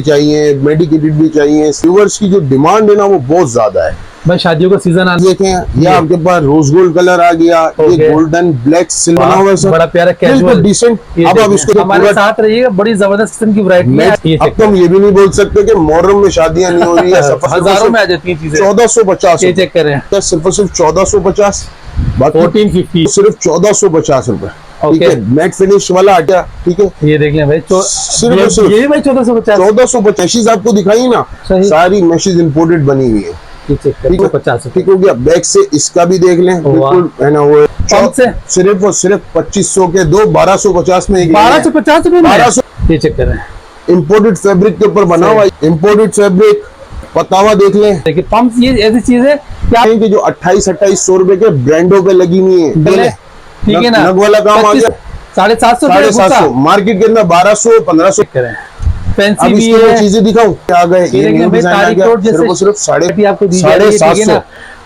चाहिए, मेडिकेटेड भी चाहिए। व्यूअर्स की जो डिमांड है ना वो बहुत ज्यादा है भाई। शादियों का सीजन आ देखें, ये आपके पास रोज गोल्ड कलर आ गया, ये गोल्डन ब्लैक सिल्वर बना हुआ है, बड़ा प्यारा कैजुअल डिसेंट। अब आप इसको हमारे साथ रहिएगा, बड़ी जबरदस्त किस्म की वैरायटी है। अब तो हम ये भी नहीं बोल सकते कि मुहर्रम में शादियां नहीं हो रही है, हजारों में आ जाती है चीजें। 1450 चेक करें, सिर्फ और सिर्फ 1450, 1450 सिर्फ 1450 रुपए। ठीक है, मैट फिनिश वाला आ गया। ठीक है, ये देख लें भाई, सिर्फ ये भाई 1450 1450 आपको दिखाई ना, सारी मैशेज इंपोर्टेड बनी हुई है। ठीक हो गया। बैक से इसका भी देख लें, बिल्कुल है ना वो सिर्फ और सिर्फ 2500 के दो 1250 में 1250 रुपए 1200। ये चेक करें, इम्पोर्टेड फैब्रिक के ऊपर बना हुआ इम्पोर्टेड फैब्रिक। पतावा देख लें, देखिए पंप, ये ऐसी चीज है क्या कि जो 2800 रुपए के ब्रांडों पे लगी हुई है। ठीक है ना, नग वाला काम आ गया 750 मार्केट के अंदर 1200-1500 करें। फैंसी अब भी इसके है, चीजें दिखाऊं क्या गए, ये न्यू डिजाइन आ गया, सिर्फ आपको 750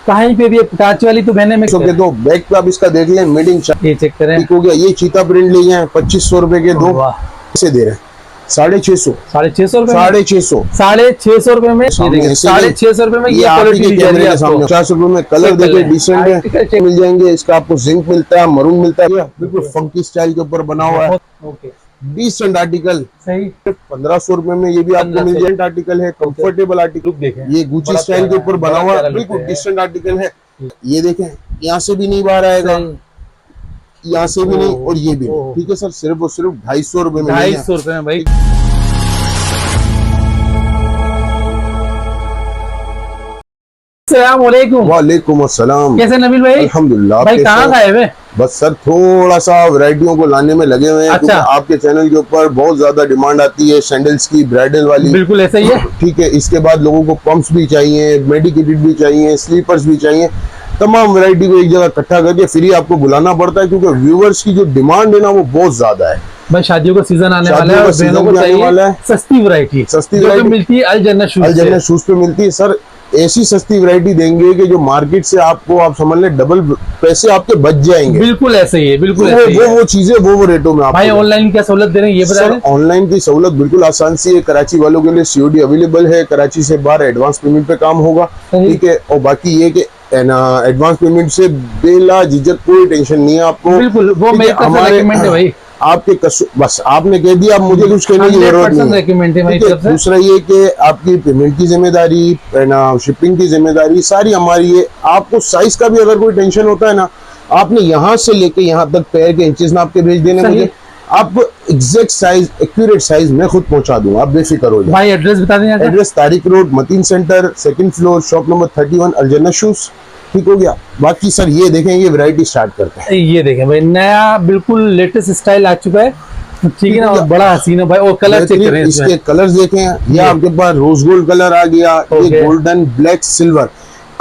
कहीं पे भी कांच वाली तो बहने में के दो। बैक पे आप इसका देख लें, मीडियम ये चेक करें। हो गया। ये चीता प्रिंट लिए हैं 2500 रुपए के दो, से दे रहे हैं 650 रुपए 650 रुपए में 650 रुपए में ये क्वालिटी दी जा रही है आपको। 50 रुपए में कलर देखिए डिसेंट है, मिल जाएंगे। इसका आपको जिंक मिलता है, मरून मिलता है, बिल्कुल फंकी स्टाइल के ऊपर बना हुआ है। डिसेंट आर्टिकल सही 1500 रुपए में ये भी आपको मिल जाएगा। आर्टिकल है, कंफर्टेबल आर्टिकल देखें, ये गुची स्टाइल के ऊपर बना हुआ है, बिल्कुल डिसेंट आर्टिकल है। ये देखें, यहाँ से भी नहीं बाहर आएगा, यहाँ से भी नहीं, और ये भी नहीं। ठीक है सर, सिर्फ और सिर्फ 250 रुपए में, 250 रुपए में भाई। वालेकुम अस्सलाम। कैसे नबील भाई? अल्हम्दुलिल्लाह। भाई कहाँ गए हुए? बस सर थोड़ा सा वैरायटियों को लाने में लगे हुए हैं। अच्छा। आपके चैनल के ऊपर बहुत ज्यादा डिमांड आती है सैंडल्स की, ब्राइडल वाली। बिल्कुल ऐसा ही है। ठीक है, इसके बाद लोगों को पंप्स भी चाहिए, मेडिकेटेड भी चाहिए, स्लीपर्स भी चाहिए। तमाम वैरायटी को एक जगह इकट्ठा करके फिर ही आपको बुलाना पड़ता है, क्योंकि व्यूअर्स की जो डिमांड है ना वो बहुत ज्यादा है। भाई शादियों का सीजन आने वाला है, बहनों को चाहिए सस्ती वैरायटी, सस्ती वैरायटी मिलती है अल जन्नत शूज पे मिलती है सर। ऐसी सस्ती वैरायटी देंगे कि जो मार्केट से आपको, आप समझ लें, डबल पैसे आपके बच जाएंगे। बिल्कुल ऐसे ही है, बिल्कुल वो चीजें वो रेटों में। भाई ऑनलाइन क्या सहूलत दे रहे हैं ये बता रहे हैं? ऑनलाइन की सहूलत बिल्कुल आसान सी है। कराची वालों के लिए सीओडी अवेलेबल है, कराची से बाहर एडवांस पेमेंट पे काम होगा। ठीक है, और बाकी ये कि एडवांस पेमेंट से बेला झिझक कोई टेंशन नहीं है आपको। बिल्कुल, वो मेरी तरफ से रेकमेंड है भाई। आपके बस आपने कह दिया, अब मुझे कुछ कहने की जरूरत नहीं है। दूसरा ये कि आपकी पेमेंट की जिम्मेदारी, शिपिंग की जिम्मेदारी सारी हमारी है। आपको साइज का भी अगर कोई टेंशन होता है ना, आपने यहाँ से लेके यहाँ तक पैर के इंचेस नाप के भेज देने मुझे, आपको एग्जैक्ट साइज, एक्यूरेट साइज मैं खुद पहुंचा दूंगा, आप बेफिक्र हो जाए। भाई एड्रेस बता दें। Address Tariq road, Mateen centre, 2nd floor, shop number 31, Al Jannat shoes. ठीक हो गया। बाकी सर ये देखें, ये वैरायटी स्टार्ट करते हैं। ये देखें भाई, नया बिल्कुल लेटेस्ट स्टाइल आ चुका है। ठीक है ना, बड़ा हसीन है भाई। और कलर चेक करें, इसके कलर्स देखें। ये आपके पास रोज गोल्ड कलर आ गया, ये गोल्डन ब्लैक सिल्वर।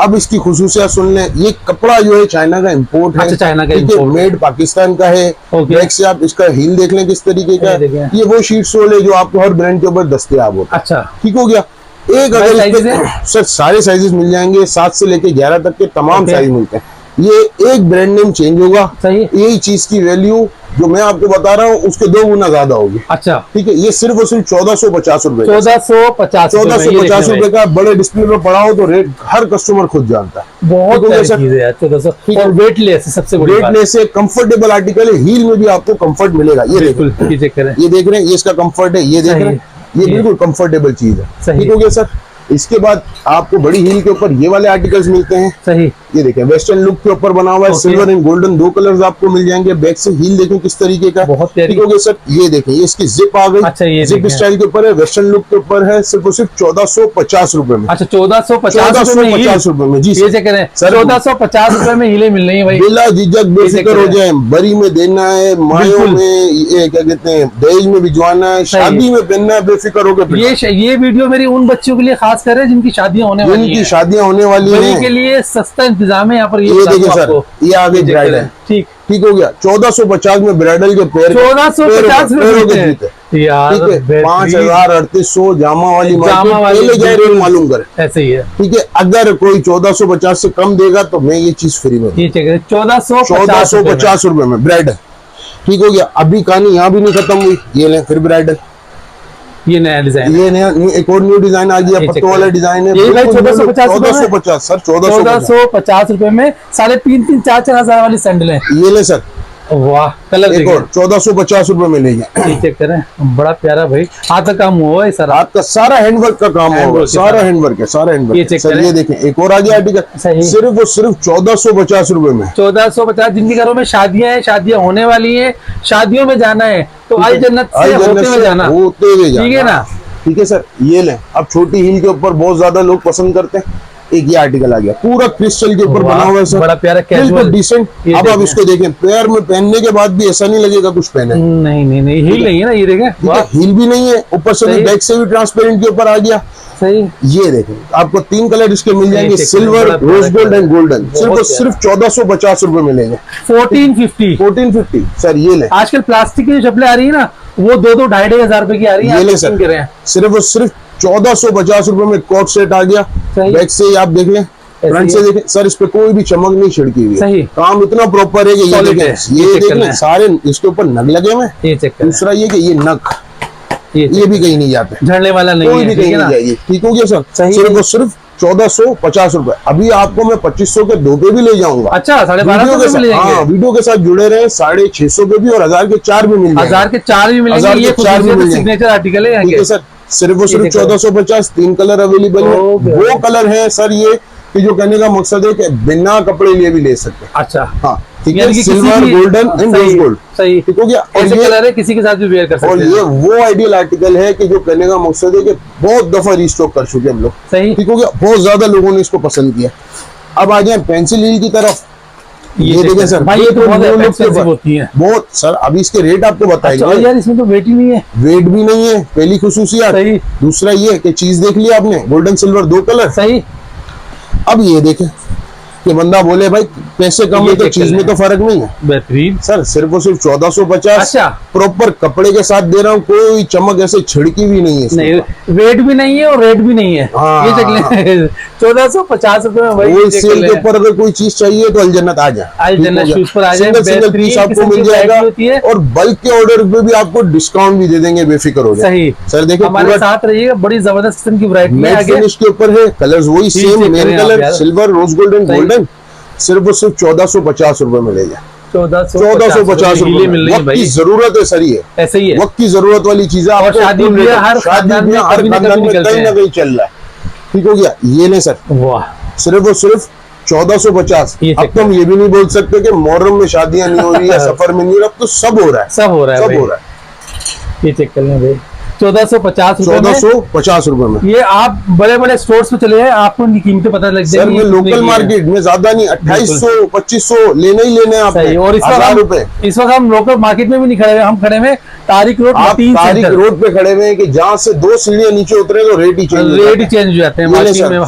अब इसकी खुसूसियत सुन लें, ये कपड़ा जो है चाइना का इंपोर्ट है। अच्छा, चाइना का इंपोर्ट, मेड पाकिस्तान का है। बैक से आप इसका हील देख लें किस तरीके का है। ये वो शीट सोल है जो आपको हर ब्रांड के ऊपर दस्तयाब होता है। अच्छा, ठीक हो गया। एक अगर सर सारे साइजेस मिल जाएंगे, 7 से लेके 11 तक के तमाम साइज मिलते हैं। ये एक ब्रांड नेम चेंज होगा, यही चीज की वैल्यू जो मैं आपको बता रहा हूँ उसके 2 गुना ज्यादा होगी। अच्छा, ठीक है। ये सिर्फ और सिर्फ 1450 रुपए, 1450 रुपए का। बड़े डिस्प्ले में पड़ा हो तो रेट हर कस्टमर खुद जानता है। बहुत वेटलेस, सबसे वेटलेस है, कंफर्टेबल आर्टिकल है। हील में भी आपको कंफर्ट मिलेगा। ये देख रहे हैं, ये इसका कंफर्ट है। ये देख रहे हैं, ये बिल्कुल कंफर्टेबल चीज है। ठीक हो गया सर। इसके बाद आपको बड़ी हील के ऊपर ये वाले आर्टिकल्स मिलते हैं। सही, ये देखें, वेस्टर्न लुक के ऊपर बना हुआ है। सिल्वर एंड गोल्डन 2 कलर्स आपको मिल जाएंगे। बैक से हील देखें किस तरीके का, बहुत ठीक हो गया सर। ये देखें, ये इसकी जिप आ गई। अच्छा, ये जिप स्टाइल के ऊपर है, वेस्टर्न लुक के ऊपर है। सिर्फ और सिर्फ 1450 रुपए में। अच्छा, 1450 रुपए में। जी सर, 1450 में हीले मिल रही है भाई। बिला झिझक बेफिक्र हो जाए। बरी में देना है, मायों में क्या कहते हैं, दहेज में भिजवाना है, शादी में पहनना है, बेफिक्र होकर। ये वीडियो मेरी उन बच्चों के लिए खास कर है जिनकी शादियां होने वाली हैं। शादियां होने वाली हैं, के लिए सस्ता इंतजाम है यहाँ पर। ये देखिए सर, ये आगे ब्राइडल है। ठीक हो गया। 1450 में ब्राइडल के पैर, 1450 यार, 5,3800 जामा वाली मालूम कर, ऐसे ही है। ठीक है, अगर कोई 1450 से कम देगा तो मैं ये चीज फ्री में 1450 रुपए में ब्राइडल। ठीक हो गया। अभी कहानी यहाँ भी नहीं खत्म हुई, ये लें फिर ब्राइडल। ये नया डिजाइन, ये नया एक और न्यू डिजाइन आ गया, पट्टों वाला डिजाइन है। ये भाई 1450 1450 सर, 1450 रुपए में 3,500 4,000 हजार वाली सैंडल है। ये ले सर, वाह कलर एक और 1450 रुपए में ले जाए। चेक करें, बड़ा प्यारा भाई, हाथ का काम हुआ है सर, हाथ का सारा हैंडवर्क का काम होगा, सारा हैंडवर्क है, सारा हैंडवर्क। सर ये देखें एक और आ गया आर्टिकल, सिर्फ और सिर्फ 1450 रुपए में। 1450। जिनके घरों में शादियां हैं, शादियां होने वाली है, शादियों में जाना है तो अल जन्नत से होते हुए जाना, ठीक है ना। ठीक है सर, ये लें। अब छोटी हील के ऊपर बहुत ज्यादा लोग पसंद करते हैं, एक ये आर्टिकल आ गया पूरा क्रिस्टल के ऊपर बना हुआ है सर, बड़ा प्यारा कैजुअल डिसेंट। अब आप इसको देखें, पैर में पहनने के बाद भी ऐसा नहीं लगेगा कुछ पहने। नहीं हील नहीं है ना, ये देखें हील भी नहीं है, ऊपर से भी बैक से भी ट्रांसपेरेंट के ऊपर आ गया। सही, ये देखें आपको 3 कलर इसके मिल जाएंगे, silver, rose gold and golden. सिर्फ 1450 रुपए मिलेंगे। 1450 सर, ये ले। आजकल प्लास्टिक की जो चप्पलें आ रही है ना, वो 2-2 2,500 रुपए की आ रही है। ये ले सर, सिर्फ और सिर्फ 1450 रुपए में कोट सेट आ गया। बैक से आप देख लें, फ्रंट से देखें सर, इस पे कोई भी चमक नहीं छिड़की हुई है, काम इतना प्रॉपर है कि ये देखें, ये देख लें सारे इसके ऊपर नग लगे हुए हैं। दूसरा ये कि ये नग ये भी कहीं नहीं जाते, झड़ने वाला नहीं है, कोई भी कहीं नहीं जाएगी। ठीक हो गया सर, सिर्फ और सिर्फ 1450 रुपए। अभी आपको मैं 2500 के 2 पे भी ले जाऊंगा। अच्छा, 1250 में ले जाएंगे। हाँ, वीडियो के साथ जुड़े रहे, 650 के भी और 1000 के 4 भी मिल जाएंगे। 1000 के 4 भी मिलेंगे, ये 4 भी सिग्नेचर आर्टिकल है। ठीक है सर, सिर्फ और सिर्फ 1450। 3 कलर अवेलेबल है। वो कलर है सर ये कि जो कहने का मकसद है कि बिना कपड़े लिए भी ले सकते हैं। अच्छा हाँ, ठीक है, silver, golden and rose gold. सही, ठीक हो गया। और ये कलर है, किसी के साथ भी वेयर कर सकते हैं। और ये वो आइडियल आर्टिकल है कि जो कहने का मकसद है कि बहुत दफा रिस्टॉक कर चुके हम लोग। सही, ठीक हो गया, बहुत ज्यादा लोगों ने इसको पसंद किया। अब आ जाए पेंसिल हील की तरफ। ये देखिए सर भाई, ये तो बहुत एक्सपेंसिव होती है, बहुत सर। अभी इसके रेट आपको बताएंगे। अच्छा, यार इसमें तो वेट ही नहीं है, वेट भी नहीं है, पहली खुसूसियत। दूसरा ये कि चीज देख लिया आपने, गोल्डन सिल्वर 2 कलर। सही। अब ये देखें कि बंदा बोले भाई पैसे कम है तो चीज में तो फर्क नहीं है। बेहतरीन सर, सिर्फ और सिर्फ 1450। अच्छा, प्रॉपर कपड़े के साथ दे रहा हूँ, कोई चमक ऐसे छिड़की भी नहीं है, नहीं वेट भी नहीं है और रेट भी नहीं है। हाँ, ये चेक 1450 रुपए में वही सेल के ऊपर अगर कोई चीज चाहिए तो अल जन्नत आ जाए, अल जन्नत शूज पर आ जाए, सिंगल पीस आपको मिल जाएगा और बल्क के ऑर्डर पे भी आपको डिस्काउंट भी दे देंगे, बेफिक्र हो जाए। सही सर, देखिए हमारे साथ रहिएगा, बड़ी जबरदस्त किस्म की वैरायटी है। फिनिश के ऊपर है, कलर्स वही same, main colour silver, rose gold and golden. सिर्फ और सिर्फ 1450 रुपए मिलेगा। 1450 रुपए मिल रही है। वक्त की जरूरत है सर, ये ऐसे ही है, वक्त की जरूरत वाली चीज है। और शादी में हर खानदान में कहीं ना कहीं चल रहा है। ठीक हो गया, ये ले सर, वाह, सिर्फ और सिर्फ 1450। अब तो हम ये भी नहीं बोल सकते कि मुहर्रम में शादियां नहीं हो रही है, सफर में नहीं हो रहा, अब तो सब हो रहा है, सब हो रहा है, सब हो रहा है। ये चेक कर लें भाई, 1450 रुपए में। ये आप बड़े बड़े स्टोर्स में चले हैं, आपको इनकी कीमतें पता लग जाएगी। सर, मैं लोकल मार्केट में ज्यादा नहीं, 2800 2500 लेने ही लेने आप। और इस वक्त हम लोकल मार्केट में भी नहीं खड़े हुए, हम खड़े हुए तारिक रोड। आप तारिक रोड पे खड़े हुए हैं कि जहाँ से 2 सीढ़ियां नीचे उतरे तो रेट ही चेंज हो जाते हैं,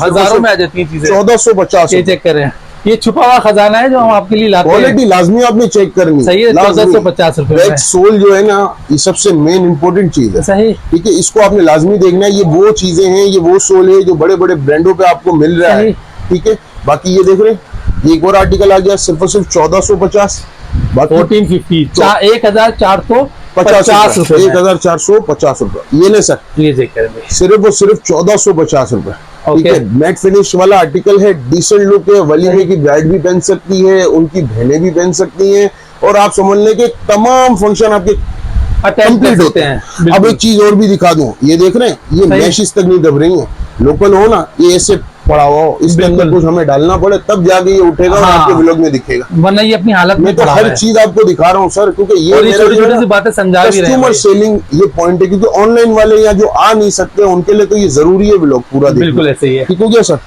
हजारों में आ जाती है चीजें। 1450 चेक करें, ये छुपा हुआ खजाना है जो हम आपके लिए लाते हैं। क्वालिटी लाजमी आपने चेक करनी है। सही है, 1450 रुपए। बैक सोल जो है ना, ये सबसे मेन इंपॉर्टेंट चीज है। सही, ठीक है, इसको आपने लाजमी देखना है। ये वो चीजें हैं, ये वो सोल है जो बड़े बड़े ब्रांडों पे आपको मिल रहा है। ठीक है, बाकी ये देख रहे हैं, ये एक और आर्टिकल आ गया, सिर्फ और सिर्फ 1450। 1450, 1450 रुपए, 1450 रुपए। ये ले सर, ये देखिए सिर्फ और सिर्फ 1450 रुपए। ठीक है, मैट फिनिश वाला आर्टिकल है, डिसेंट लुक है। वलीमे की ब्राइड भी पहन सकती है, उनकी बहनें भी पहन सकती हैं, और आप समझ लें कि तमाम फंक्शन आपके कंप्लीट होते हैं। अब एक चीज और भी दिखा दूं, ये देख रहे हैं, ये मैशिस तक नहीं दब रही है। लोकल हो ना, ये ऐसे पड़ा हुआ हो, इसके अंदर कुछ हमें डालना पड़े तब जाके ये उठेगा। हाँ, और आपके व्लॉग में दिखेगा, वरना ये अपनी हालत में तो हर चीज आपको दिखा रहा हूँ सर, क्योंकि ये छोटी-छोटी सी बातें समझा भी रहे हैं। कस्टमर सेलिंग ये पॉइंट है, क्योंकि ऑनलाइन वाले या जो आ नहीं सकते उनके लिए तो ये जरूरी है व्लॉग पूरा देखना। बिल्कुल ऐसे ही है। ठीक हो गया सर।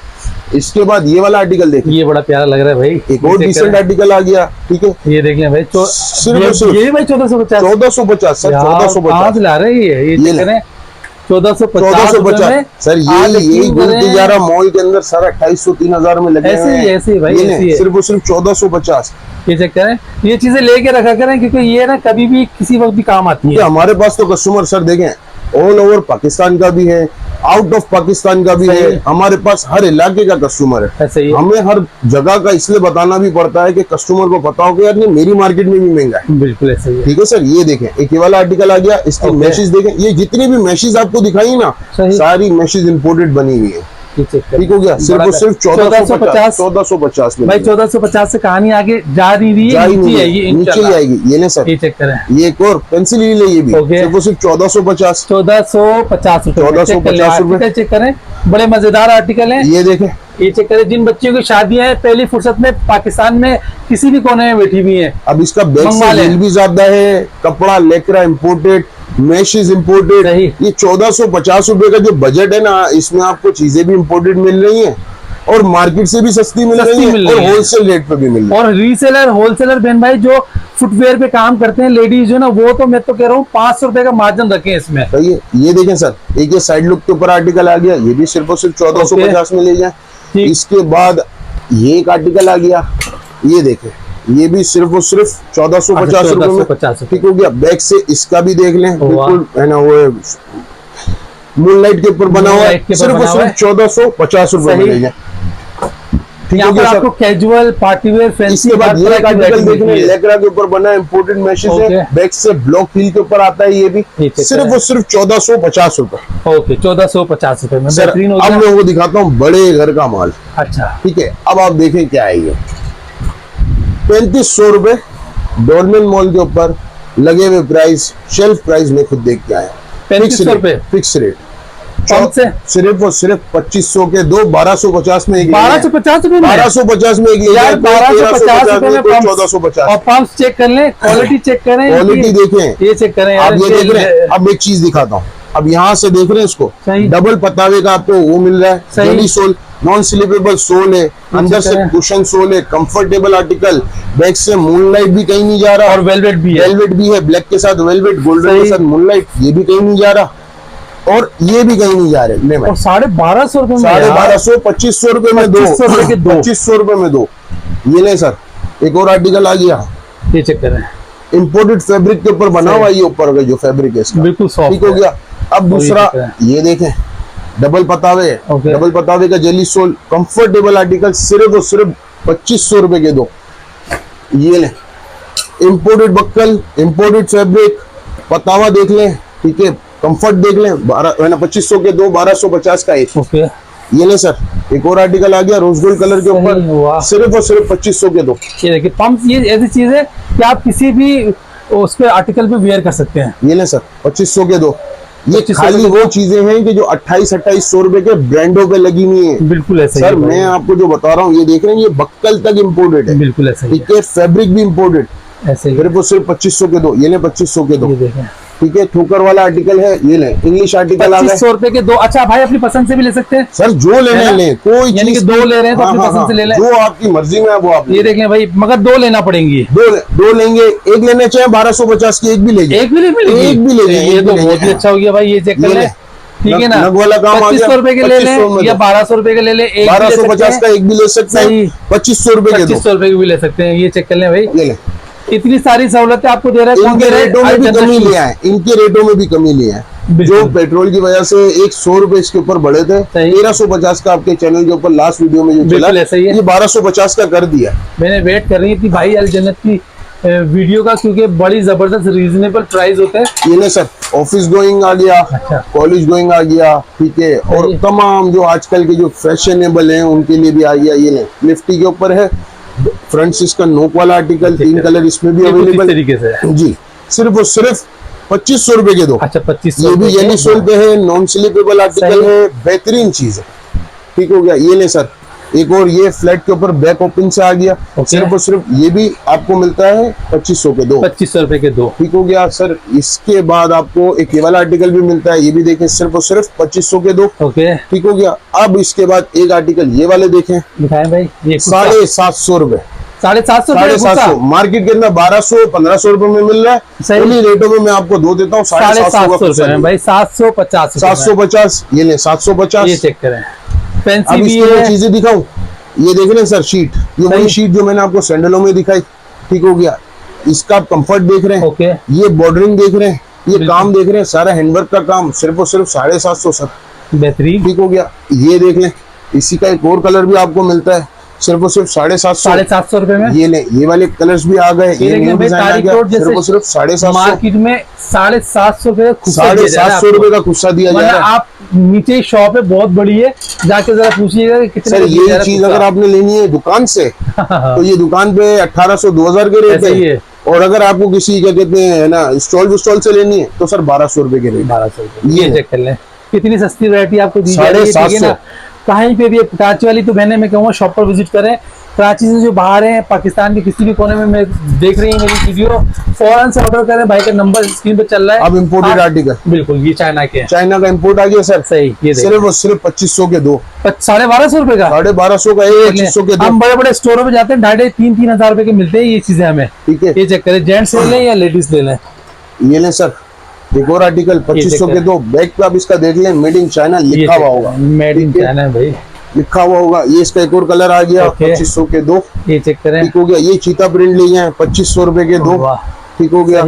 इसके बाद ये वाला आर्टिकल देखिए, ये बड़ा प्यारा लग रहा है भाई, एक और डिसेंट आर्टिकल आ गया। ठीक है, ये देख लें भाई, ये भाई 1450 सर, 1450 ला रहे हैं। ये 1450 सर, यही घूमती जा रहा मॉल के अंदर सारा 2800 3000 में लगे ऐसे ही, ऐसे ही भाई, सिर्फ और सिर्फ 1450। ये चेक करें, ये चीजें लेके रखा करें, क्योंकि ये ना कभी भी किसी वक्त भी काम आती है। हमारे पास तो कस्टमर सर देखें ऑल ओवर पाकिस्तान का भी है, आउट ऑफ पाकिस्तान का भी है, हमारे पास हर इलाके का कस्टमर है। ऐसे ही हमें हर जगह का इसलिए बताना भी पड़ता है कि कस्टमर को पता हो कि यार ये मेरी मार्केट में भी महंगा है। बिल्कुल ऐसे ही है। ठीक है सर, ये देखें एक ये वाला आर्टिकल आ गया, इसकी मैशेज देखें, ये जितनी भी मैशेज आपको दिखाई ना सारी मैशेज इंपोर्टेड बनी हुई है। ठीक हो गया, सिर्फ और सिर्फ 1450 में। भाई 1450 से कहानी आगे जा रही है, नीचे ही आएगी। ये ले सर, ये चेक करें, ये एक और पेंसिल ही ले, ये भी सिर्फ और सिर्फ 1450 रुपए। चेक करें, बड़े मजेदार आर्टिकल है। ये देखें, ये चेक करें, जिन बच्चियों की शादियां हैं पहली फुर्सत में पाकिस्तान में किसी भी कोने में बैठी हुई है। अब इसका बैक से रील भी ज्यादा है, कपड़ा लेकरा इम्पोर्टेड, मैशेज इम्पोर्टेड। ये 1450 रुपए का जो बजट है ना, इसमें आपको चीजें भी इम्पोर्टेड मिल रही हैं और मार्केट से भी सस्ती मिल रही है और होलसेल रेट पे भी मिल रही है। और रीसेलर होलसेलर बहन भाई जो फुटवेयर पे काम करते हैं लेडीज जो ना, वो तो मैं तो कह रहा हूँ 500 रुपए का मार्जिन रखें इसमें। सही है। ये देखें सर, एक ये साइड लुक के ऊपर आर्टिकल आ गया, ये भी सिर्फ और सिर्फ 1450 में ले जाए। इसके बाद ये एक आर्टिकल आ गया, ये देखें, ये भी सिर्फ और सिर्फ 1450 रुपए में। ठीक हो गया, बैक से इसका भी देख लें, बिल्कुल है ना, वो मूनलाइट के ऊपर बना हुआ है, सिर्फ और सिर्फ 1450 रुपए में ले जाए। ठीक हो गया, आपको कैजुअल पार्टी वेयर फैंसी। इसके बाद ये आर्टिकल देखने, लेकरा के ऊपर बना इम्पोर्टेड मैशेज है, बैक से ब्लॉक हील के ऊपर आता है, ये भी सिर्फ और सिर्फ 1450 रुपए। ओके, 1450 रुपए में बेहतरीन हो गया। अब लोगों को दिखाता हूँ बड़े घर का माल। अच्छा, ठीक है, अब आप देखें क्या है ये 3500 रुपए डोरमेन मॉल के ऊपर लगे हुए प्राइस, शेल्फ प्राइस में खुद देख के आए। 3500 रुपए फिक्स रेट, से सिर्फ और सिर्फ 2500 के दो, 1250 में एक, 1250 रुपए, 1250 में एक, 1250 रुपए में 1450। और पंप चेक कर लें, क्वालिटी चेक करें, क्वालिटी देखें, ये चेक करें। आप ये देख रहे हैं। अब एक चीज दिखाता हूँ, अब यहाँ से देख रहे हैं इसको, डबल पतावे का आपको वो मिल रहा है, जेली सोल, नॉन स्लिपेबल सोल है, अंदर से कुशन सोल है, कंफर्टेबल आर्टिकल, बैक से मूनलाइट भी कहीं नहीं जा रहा और वेलवेट भी है, वेलवेट भी है, ब्लैक के साथ वेलवेट, गोल्डन के साथ मूनलाइट, ये भी कहीं नहीं जा रहा और ये भी कहीं नहीं जा रहे। ले भाई, 1250 रुपए में, 1250, 2500 रुपए में दो, 2500 रुपए में दो। ये ले सर, एक और आर्टिकल आ गया, ये चेक करें, इम्पोर्टेड फैब्रिक के ऊपर बना हुआ, ये ऊपर का जो फैब्रिक है इसका बिल्कुल सॉफ्ट। ठीक हो गया। अब दूसरा ये देखें, डबल पतावे, डबल पतावे का जेली सोल, कंफर्टेबल आर्टिकल, सिर्फ और सिर्फ 2500 रुपए के दो। ये ले, इम्पोर्टेड बक्कल, इम्पोर्टेड फैब्रिक, पतावा देख लें, ठीक है, कंफर्ट देख लें, 2500 के दो, 1250 का एक। ये ले सर, एक और आर्टिकल आ गया रोज गोल्ड कलर के ऊपर, सिर्फ और सिर्फ 2500 के दो। ये देखिए पंप, ये ऐसी चीज है कि आप किसी भी उस पे आर्टिकल पे वेयर कर सकते हैं। ये ले सर, 2500 के दो। ये खाली वो चीजें हैं कि जो 2800 रुपए के ब्रांडों पे लगी हुई है। बिल्कुल ऐसा सर, मैं आपको जो बता रहा हूँ, ये देख रहे हैं, ये बक्कल तक इम्पोर्टेड है। बिल्कुल ऐसा, ठीक है, फैब्रिक भी इम्पोर्टेड, ऐसे सिर्फ और सिर्फ 2500 के दो। ये ले 2500 के दो, ठीक है, ठोकर वाला आर्टिकल है। ये ले, इंग्लिश आर्टिकल आ गया, 2500 रुपए के दो। अच्छा भाई, अपनी पसंद से भी ले सकते हैं सर, जो लेना ले, कोई यानी कि 2 ले रहे हैं तो अपनी पसंद से ले लें, जो आपकी मर्जी में है वो आप। ये देख लें भाई, मगर 2 लेना पड़ेंगे, दो लेंगे, एक लेना चाहे 1250 की, एक भी ले जाए, एक भी ले जाए। ये तो बहुत ही अच्छा हो गया भाई, ये चेक कर लें, ठीक है ना। 2500 रुपए के ले लें या 1200 रुपए के ले लें, 1250 का एक भी ले सकते हैं, 2500 रुपए के 2500 रुपए के भी ले सकते हैं। ये चेक कर लें भाई, ये ले, इतनी सारी सहूलतें आपको दे रहा है। इनके रेटों में भी कमी लिया है, इनके रेटों में भी कमी लिया है। जो पेट्रोल की वजह से 100 रुपए इसके ऊपर बढ़े थे, 1350 का आपके चैनल के ऊपर लास्ट वीडियो में जो चला, ये 1250 का कर दिया। मैंने वेट कर रही थी भाई अल जन्नत की वीडियो का, क्योंकि बड़ी जबरदस्त रीजनेबल प्राइस होते हैं। ये ना सर, ऑफिस गोइंग आ गया, कॉलेज गोइंग आ गया, ठीक है, और तमाम जो आजकल के जो फैशनेबल हैं उनके लिए भी आ गया। ये निफ्टी के ऊपर है, फ्रांसिस का नोक वाला आर्टिकल, 3 कलर इसमें भी अवेलेबल तरीके से जी, सिर्फ और सिर्फ 2500 रुपए के दो। अच्छा, 2500। ये भी येली सोल पे है, नॉन स्लिपेबल आर्टिकल है, बेहतरीन चीज है। ठीक हो गया। ये ले सर, एक और ये फ्लैट के ऊपर बैक ओपन से आ गया, सिर्फ और सिर्फ ये भी आपको मिलता है 2500 के दो, 2500 रुपए के दो। ठीक हो गया सर। इसके बाद आपको एक ये वाला आर्टिकल भी मिलता है, ये भी देखें, सिर्फ और सिर्फ 2500 के दो। ओके, ठीक हो गया। अब इसके बाद एक आर्टिकल ये वाले देखें, दिखाएं भाई, ये 750 रुपए, 750 मार्केट के अंदर 1200-1500 रुपए में मिल रहा है। सही रेटों में मैं आपको दो देता हूँ 750 रुपए भाई, 750 750। ये ले 750, ये चेक करें। अब इसकी चीजें दिखाऊं, ये देख रहे हैं सर शीट, ये वही शीट जो मैंने आपको सैंडलों में दिखाई। ठीक हो गया। इसका आप कंफर्ट देख रहे हैं, ये बॉर्डरिंग देख रहे हैं, ये काम देख रहे हैं, सारा हैंडवर्क का काम, सिर्फ और सिर्फ 750 सर। बेहतरीन। ठीक हो गया। ये देख लें, इसी का एक और कलर भी आपको मिलता है सिर्फ और सिर्फ 750 रुपए में। ये ले, ये वाले कलर्स भी आ गए, ये न्यू डिजाइन आ गया, सिर्फ और सिर्फ 750। मार्केट में 750 रुपए का 750 रुपए का खुस्सा दिया जा रहा है। आप नीचे शॉप है, बहुत बड़ी है, जाके जरा पूछिएगा कि कितने। सर ये चीज अगर आपने लेनी है दुकान से तो ये दुकान पे 1800-2000 के रेट है, और अगर आपको किसी क्या कहते हैं ना स्टॉल से लेनी है तो सर 1200 रुपए के रेट। 1200 रुपए ये चेक कर लें, कितनी सस्ती वैरायटी आपको दी जा रही है। 750 कहीं पे भी कराची वाली तो बहने मैं कहूँगा शॉप पर विजिट करें। कराची से जो बाहर हैं, पाकिस्तान के किसी भी कोने में मैं देख रही है मेरी वीडियो, फौरन से ऑर्डर करें। भाई का नंबर स्क्रीन पे चल रहा है। अब इम्पोर्टेड आर्टिकल, बिल्कुल ये चाइना के, चाइना का इम्पोर्ट आ गया सर। सही, ये सिर्फ और सिर्फ 2500 के दो, 1250 रुपए का, 1250 का एक, 2500 के दो। हम बड़े बड़े स्टोरों में जाते हैं 2,500-3,000 हजार रुपए के मिलते हैं ये चीजें हमें। ठीक है, ये चेक करें, जेंट्स ले लें या लेडीज ले लें। ये लें सर, एक और आर्टिकल 2500 के दो। बैक पे आप इसका देख लें, मेड इन चाइना लिखा हुआ होगा, मेड इन चाइना भाई लिखा हुआ होगा। ये इसका एक और कलर आ गया, 2500 के दो। ये चेक करें, ठीक हो गया। ये चीता प्रिंट लिए हैं 2500 रुपए के दो। ठीक हो गया।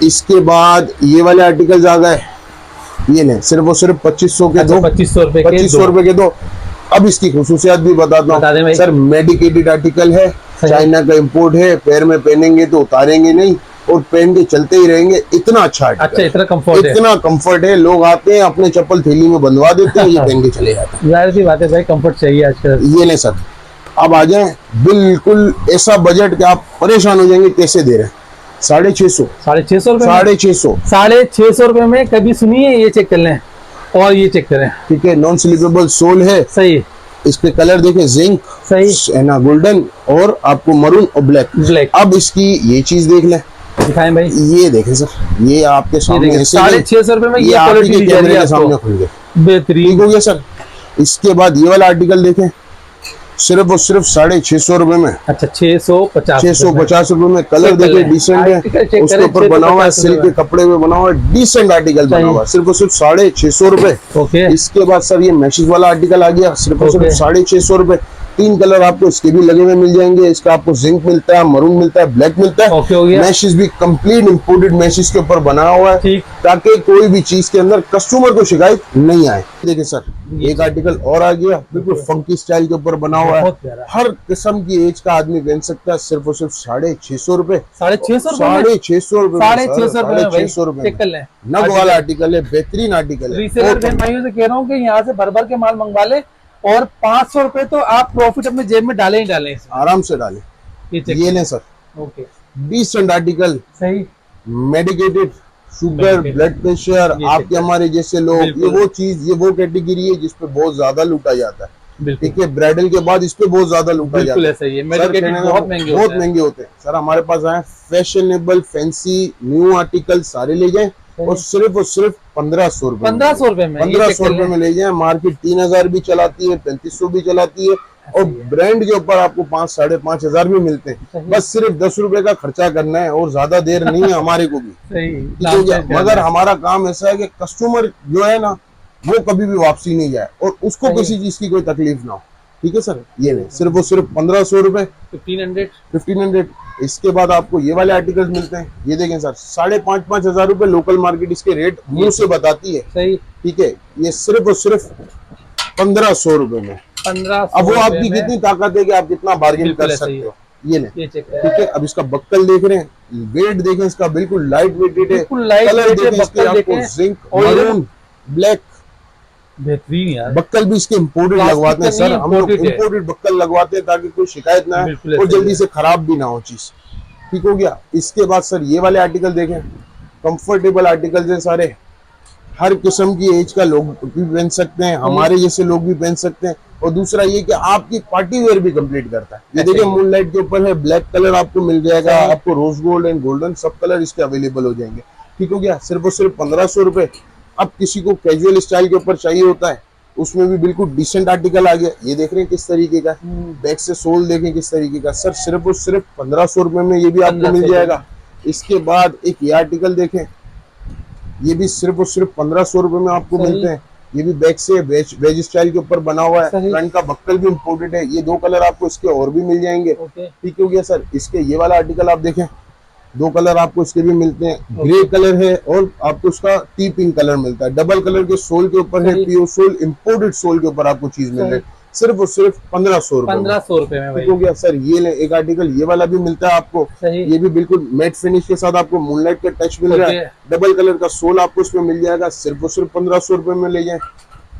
इसके बाद ये वाले आर्टिकल्स आ गए, ये लें सिर्फ और सिर्फ 2500 के दो, 2500 रुपए के दो। अब इसकी खुसूसियात भी बताता हूँ सर। मेडिकेटेड आर्टिकल है, चाइना का इम्पोर्ट है, पैर में पहनेंगे तो उतारेंगे नहीं और पहन के चलते ही रहेंगे। इतना अच्छा इतना कंफर्ट है। लोग आते हैं अपने चप्पल थैली में बंधवा देते हैं, ये पहन के चले जाते हैं। जाहिर सी बात है भाई, कंफर्ट चाहिए आजकल। ये ले सर, अब आ जाए बिल्कुल ऐसा बजट कि आप परेशान हो जाएंगे कैसे दे रहे हैं। 650 रुपए, 650 रुपए में कभी सुनिए। ये चेक कर लें और ये चेक करें। ठीक है, नॉन स्लीपेबल सोल है। सही। इसके कलर देखें, जिंक, सही है ना, गोल्डन और आपको मरून और ब्लैक। अब इसकी ये चीज देख लें, दिखाएं भाई। ये देखें सर, ये आपके सामने 650 रुपए में ये क्वालिटी कैमरे के सामने खुल गए, बेहतरीन हो गया सर। इसके बाद ये वाला आर्टिकल देखें, सिर्फ और सिर्फ 650 रुपए में। अच्छा, 650 रुपए में। कलर देखे डिसेंट है, उसके ऊपर बना हुआ है सिल्क के कपड़े में बना हुआ है, डिसेंट आर्टिकल बना हुआ है, सिर्फ और सिर्फ 650 रुपए। इसके बाद सर ये मैशेज वाला आर्टिकल आ गया, सिर्फ और सिर्फ 650 रुपए। 3 कलर आपको इसके भी लगे हुए मिल जाएंगे। इसका आपको जिंक मिलता है, मरून मिलता है, ब्लैक मिलता है। मैशेज भी कंप्लीट इंपोर्टेड मैशेज के ऊपर बना हुआ है, ताकि कोई भी चीज के अंदर कस्टमर को शिकायत नहीं आए। देखिए सर, एक आर्टिकल और आ गया, बिल्कुल फंकी स्टाइल के ऊपर बना हुआ है। हर किस्म की एज का आदमी पहन सकता है, सिर्फ और सिर्फ 650 रुपए। 650 रुपए नग वाला आर्टिकल है, बेहतरीन आर्टिकल है। भाइयों से कह रहा हूँ कि यहाँ से भर भर के माल मंगवा ले और 500 रुपए तो आप प्रॉफिट अपने जेब में डाले ही डाले, आराम से डालें। ये लें सर, ओके, डिसेंट आर्टिकल, सही, मेडिकेटेड, शुगर, ब्लड प्रेशर, आपके हमारे जैसे लोग, ये वो चीज, ये वो कैटेगरी है जिसपे बहुत ज्यादा लूटा जाता है। ठीक है, ब्राइडल के बाद इस पे बहुत ज्यादा लूटा जाता है। बहुत महंगे होते हैं सर। हमारे पास आए फैशनेबल फैंसी न्यू आर्टिकल सारे ले जाएं और सिर्फ 1500 रुपए, 1500 रुपए में ले जाए। मार्केट 3000 भी चलाती है, 3500 भी चलाती है, और ब्रांड के ऊपर आपको 5-5,500 भी मिलते हैं। बस सिर्फ 10 रुपए का खर्चा करना है और ज्यादा देर नहीं है हमारे को भी। मगर हमारा काम ऐसा है कि कस्टमर जो है ना, वो कभी भी वापसी नहीं जाए और उसको किसी चीज की कोई तकलीफ ना हो। ठीक है सर, ये नहीं, सिर्फ 1500 रुपए, 1500। इसके बाद आपको ये वाले आर्टिकल्स मिलते हैं। ये देखें सर, 5,500 रुपए लोकल मार्केट इसके रेट मुंह से बताती है। सही, ठीक है, ये सिर्फ और सिर्फ 1500 रुपए में। 1500। अब वो आपकी कितनी ताकत है कि आप कितना बार्गेन कर सकते हो। ये नहीं, ठीक है। अब इसका बक्कल देख रहे हैं, वेट देखें इसका, बिल्कुल लाइट वेटेड है। कलर देखें इसके, आपको जिंक, मरून, ब्लैक, बेहतरीन यार। बक्कल भी इसके इम्पोर्टेड लगवाते हैं सर, हम लोग इम्पोर्टेड बक्कल लगवाते हैं ताकि कोई शिकायत ना आए और जल्दी से खराब भी ना हो चीज। ठीक हो गया। इसके बाद सर ये वाले आर्टिकल देखें, कंफर्टेबल आर्टिकल है सारे, हर किस्म की एज का लोग भी पहन सकते हैं, हमारे जैसे लोग भी पहन सकते हैं। और दूसरा ये कि आपकी पार्टी वेयर भी कंप्लीट करता है। ये देखिए, मूनलाइट के ऊपर है, ब्लैक कलर आपको मिल जाएगा, आपको रोज गोल्ड एंड गोल्डन सब कलर इसके अवेलेबल हो जाएंगे। ठीक हो गया, सिर्फ और सिर्फ 1500 रुपए। अब किसी को कैजुअल स्टाइल के ऊपर चाहिए होता है, उसमें भी बिल्कुल डिसेंट आर्टिकल आ गया। ये देख रहे हैं किस तरीके का, बैक से सोल देखें किस तरीके का। सर सिर्फ और सिर्फ 1500 रुपए में ये भी आपको मिल जाएगा। इसके बाद एक ये आर्टिकल देखें, ये भी सिर्फ और सिर्फ 1500 रुपए में आपको मिलते हैं। ये भी बैक से वेज स्टाइल के ऊपर बना हुआ है, फ्रंट का बक्कल भी इम्पोर्टेड है। ये 2 कलर आपको इसके और भी मिल जाएंगे। ठीक हो गया सर। इसके ये वाला आर्टिकल आप देखें, दो कलर आपको इसके भी मिलते हैं, ग्रे कलर है और आपको उसका टी पिंक कलर मिलता है। डबल कलर के सोल के ऊपर है, प्योर सोल इम्पोर्टेड सोल के ऊपर आपको चीज मिल रही है सिर्फ और सिर्फ 1500 रुपए 1500 रुपए में भाई हो गया सर। ये ले एक आर्टिकल ये वाला भी मिलता है आपको, ये भी बिल्कुल मैट फिनिश के साथ आपको मूनलाइट का टच मिल रहा है। डबल कलर का सोल आपको इसमें मिल जाएगा सिर्फ और सिर्फ 1500 रुपए में ले जाए,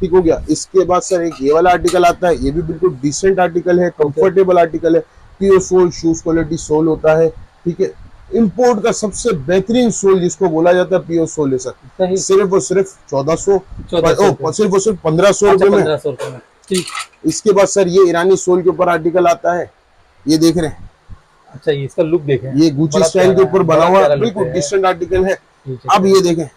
ठीक हो गया। इसके बाद सर एक ये वाला आर्टिकल आता है, ये भी बिल्कुल डिसेंट आर्टिकल है, कंफर्टेबल आर्टिकल है, pure sole shoes quality sole होता है, ठीक है। इंपोर्ट का सबसे बेहतरीन सोल जिसको बोला जाता है प्योर सोल है सर, सिर्फ और सिर्फ 1400 सिर्फ और सिर्फ 1500 रुपए में। इसके बाद सर ये ईरानी सोल के ऊपर आर्टिकल आता है, ये देख रहे हैं। अच्छा, ये इसका लुक देखें, ये गुची स्टाइल के ऊपर बना हुआ बिल्कुल डिसेंट आर्टिकल है। अब ये देखें,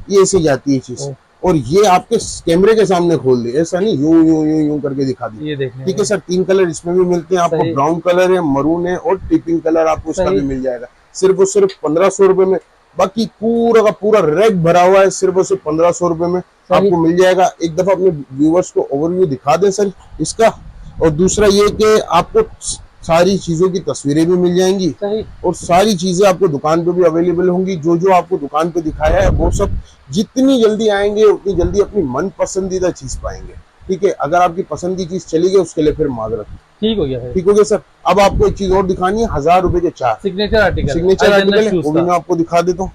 ये ऐसे जाती है चीज और ये आपके कैमरे के सामने खोल दे, ऐसा नहीं यूं यूं यूं यूं करके दिखा दी, ठीक है सर। 3 कलर इसमें भी मिलते हैं आपको, ब्राउन कलर है, मरून है और टिपिंग कलर आपको उसका भी मिल जाएगा सिर्फ और सिर्फ 1500 रुपए में। बाकी पूरा का पूरा रैक भरा हुआ है, सिर्फ और सिर्फ 1500 रुपए में आपको मिल जाएगा। एक दफा अपने व्यूवर्स को ओवरव्यू दिखा दें सर इसका। और दूसरा ये कि आपको सारी चीजों की तस्वीरें भी मिल जाएंगी और सारी चीजें आपको दुकान पे भी अवेलेबल होंगी। जो जो आपको दुकान पे दिखाया है वो सब जितनी जल्दी आएंगे उतनी जल्दी अपनी मन पसंदीदा चीज पाएंगे, ठीक है। अगर आपकी पसंद की चीज चली गई उसके लिए फिर माजरत, ठीक हो गया सर। अब आपको एक चीज और दिखानी है, 1000 रुपए के 4 सिग्नेचर आर्टिकल है, वो भी मैं आपको दिखा देता हूँ।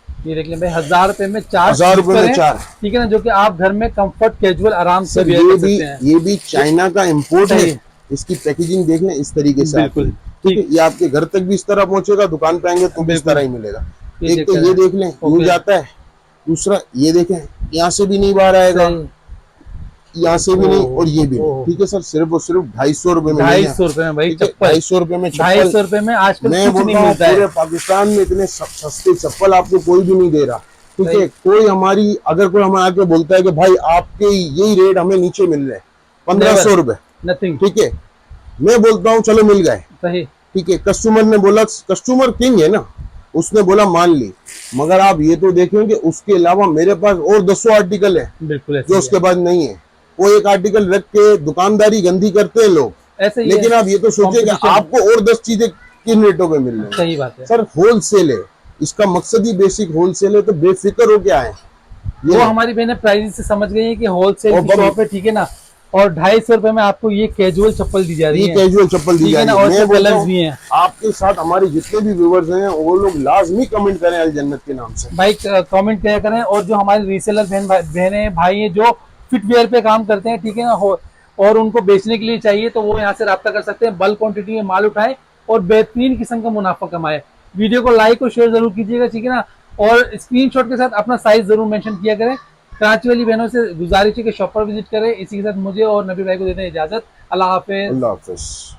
ये देख लें भाई, 1000 रुपए में 4, 1000 रुपए में 4, ठीक है ना, जो कि आप घर में कंफर्ट कैजुअल आराम से ये भी चाइना का इम्पोर्ट है। इसकी पैकेजिंग देख लें इस तरीके से, बिल्कुल ठीक है। ये आपके घर तक भी इस तरह पहुंचेगा, दुकान पे आएंगे तो भी इस तरह ही मिलेगा। एक तो ये देख लें यूं जाता है, दूसरा ये देखें यहाँ से भी नहीं बाहर आएगा, यहाँ से भी नहीं और ये भी नहीं, ठीक है सर। सिर्फ और सिर्फ 250 रुपए में, 250 रुपए में भाई, 250 रुपए में, 250 रुपए में आजकल मैं बोल रहा हूँ पूरे पाकिस्तान में इतने सस्ते चप्पल आपको कोई भी नहीं दे रहा, ठीक है। कोई हमारी अगर कोई हमें आके बोलता है कि भाई आपके यही रेट हमें नीचे मिल रहे हैं 1500 रुपए, नथिंग, ठीक है, मैं बोलता हूँ चलो मिल गए, सही, ठीक है। कस्टमर ने बोला, कस्टमर किंग है ना, उसने बोला मान ली। मगर आप ये तो देखेंगे उसके अलावा मेरे पास और 200 आर्टिकल है बिल्कुल जो उसके पास नहीं है। वो एक आर्टिकल रख के दुकानदारी गंदी करते हैं लोग, ऐसे ही लेकिन आप ये तो सोचिए कि आपको और 10 चीजें किन रेटों पे मिल रही है। सही बात है सर, होलसेल है, इसका मकसद ही बेसिक होलसेल है, तो बेफिक्र हो क्या है। वो हमारी बहनें प्राइस से समझ गई है कि होलसेल शॉप है, ठीक है ना। और 250 रुपए में आपको ये कैजुअल चप्पल दी जा रही है, कैजुअल चप्पल दी जा रही है। और कलर्स भी हैं। आपके साथ हमारे जितने भी व्यूअर्स हैं वो लोग लाजमी कमेंट करें अल जन्नत के नाम से भाई, कमेंट क्या करें। और जो हमारे रीसेलर बहनें भाई हैं जो फिटवेयर पे काम करते हैं, ठीक है ना, और उनको बेचने के लिए चाहिए तो वो यहाँ से राब्ता कर सकते हैं। बल्क क्वांटिटी में माल उठाए और बेहतरीन किस्म का मुनाफा कमाए। वीडियो को लाइक और शेयर जरूर कीजिएगा, ठीक है ना। और स्क्रीनशॉट के साथ अपना साइज जरूर मेंशन किया करें। कराची वाली बहनों से गुजारिश है कि शॉप पर विजिट करें। इसी के साथ मुझे और नबी भाई को देते हैं इजाजत। अल्लाह हाफिज।